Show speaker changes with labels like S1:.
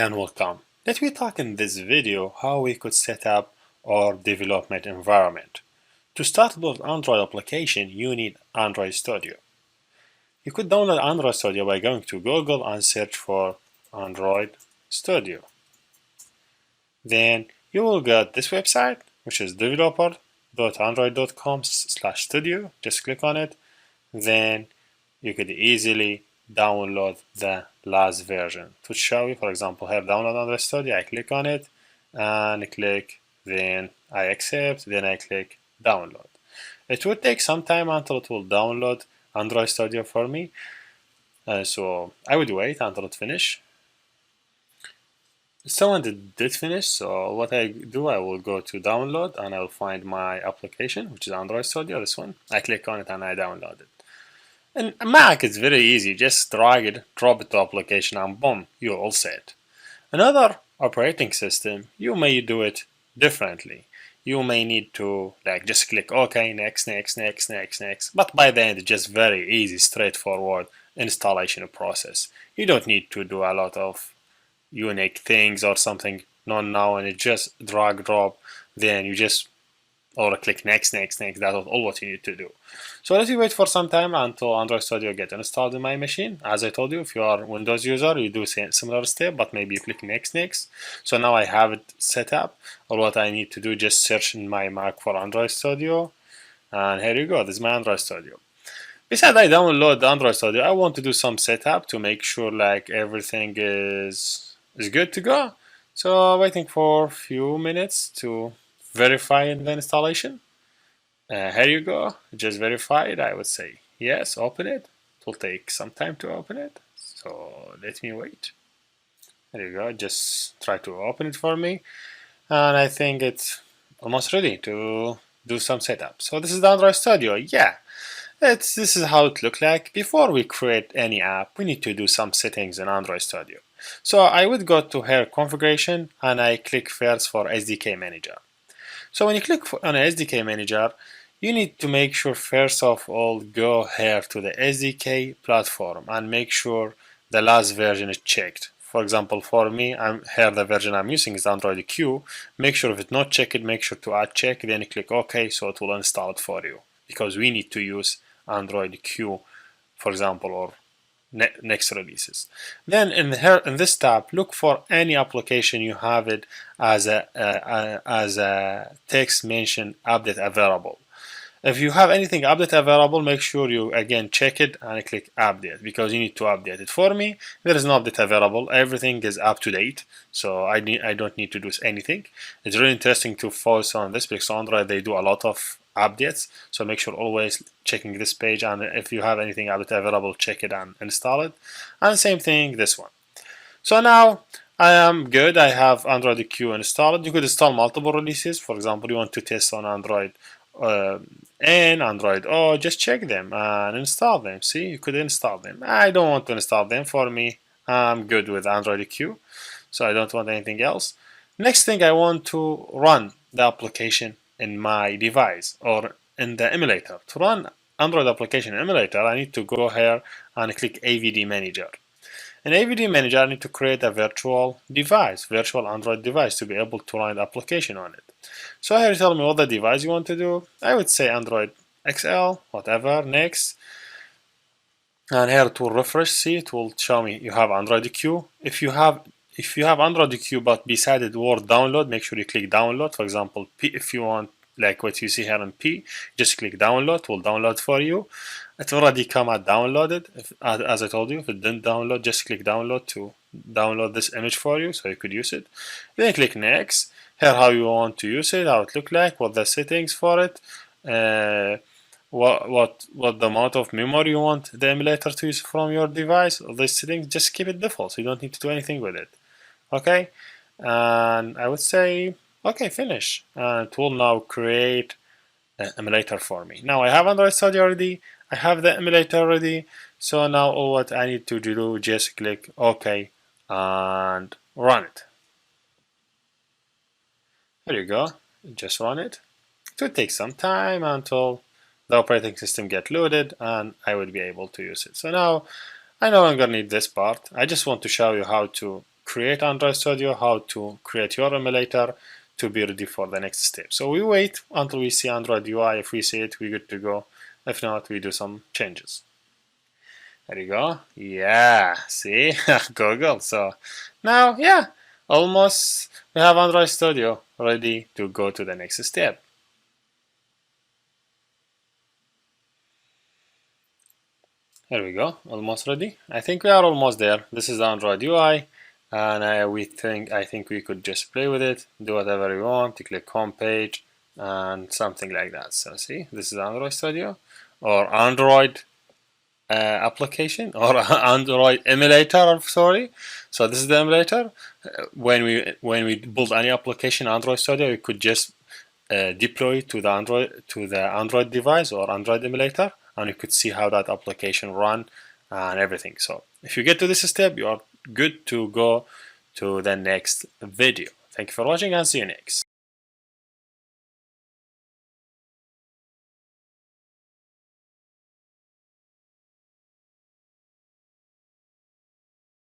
S1: and welcome. Let me talk in this video how we could set up our development environment. To start with Android application, you need Android Studio. You could download Android Studio by going to Google and search for Android Studio. Then you will get this website, which is developer.android.com/studio. Just click on it. Then you could easily download the last version. To show you, for example, here download Android Studio, I click on it and click, then I accept, then I click download. It will take some time until it will download Android Studio for me. So I would wait until it finish. Someone did finish, so what I do, I will go to download and I'll find my application, which is Android Studio, this one. I click on it and I download it. And Mac is very easy, just drag it, drop it to application and boom, you're all set. Another operating system, you may do it differently. You may need to just click OK, next, but by the end it's just very easy, straightforward installation process. You don't need to do a lot of unique things or something non-now, and it just drag drop, then you just or click next, that's all what you need to do. So let me wait for some time until Android Studio get installed in my machine. As I told you, if you are a Windows user, you do similar step, but maybe you click next. So now I have it set up. Or what I need to do, just search in my Mac for Android Studio, and here you go. This is my Android Studio. Besides I download the Android Studio, I want to do some setup to make sure everything is good to go. So waiting for a few minutes to verify the installation. Here you go, just verified. I would say yes, open it. It will take some time to open it, so let me wait. There you go, just try to open it for me, and I think it's almost ready to do some setup. So this is the Android Studio. Yeah, this is how it looks like. Before we create any app, we need to do some settings in Android Studio. So I would go to here configuration and I click first for SDK manager. So when you click on SDK manager, you need to make sure first of all go here to the SDK platform and make sure the last version is checked. For example, for me, the version I'm using is Android Q. Make sure if it's not checked, make sure to add check, then you click OK, so it will install it for you, because we need to use Android Q, for example, or next releases. Then in this tab, look for any application you have it as a text mention update available. If you have anything update available, make sure you again check it and click update, because you need to update it. For me, there is no update available. Everything is up to date, so I don't need to do anything. It's really interesting to focus on this because Android, they do a lot of updates, so make sure always checking this page, and if you have anything update available, check it and install it. And same thing this one. So now I am good. I have Android Q installed. You could install multiple releases. For example, you want to test on Android N, Android O, just check them and install them. See, you could install them. I don't want to install them. For me, I'm good with Android Q, so I don't want anything else. Next thing, I want to run the application in my device or in the emulator. To run Android application emulator, I need to go here and click AVD Manager. In AVD Manager, I need to create a virtual Android device to be able to run the application on it. So here you tell me what the device you want to do. I would say Android XL, whatever, next. And here to refresh, see, it will show me you have Android Q. If you have Android Q but beside the word download, make sure you click download. For example, P, if you want like what you see here in P, just click download, it will download for you. It already come out downloaded. As I told you, if it didn't download, just click download to download this image for you, so you could use it. Then click next. Here how you want to use it, how it look like, what the settings for it, what the amount of memory you want the emulator to use from your device. All these settings, just keep it default, so you don't need to do anything with it. Okay, and I would say okay, finish, and it will now create an emulator for me. Now I have Android Studio already, I have the emulator ready, so now all what I need to do, just click OK and run it. There you go, just run it. It will take some time until the operating system get loaded and I will be able to use it. So now I no longer need this part. I just want to show you how to create Android Studio, how to create your emulator to be ready for the next step. So we wait until we see Android UI. If we see it, we're good to go. If not, we do some changes. There you go. Yeah, see, Google. So now, yeah, almost we have Android Studio ready to go to the next step. Here we go, almost ready. I think we are almost there. This is the Android UI, and I think we could just play with it, do whatever we want. You click home page and something like that. So see, this is Android Studio or Android application or Android emulator. Sorry. So this is the emulator. When we build any application Android Studio, you could just deploy it to the Android device or Android emulator, and you could see how that application run and everything. So if you get to this step, you are good to go to the next video. Thank you for watching and see you next.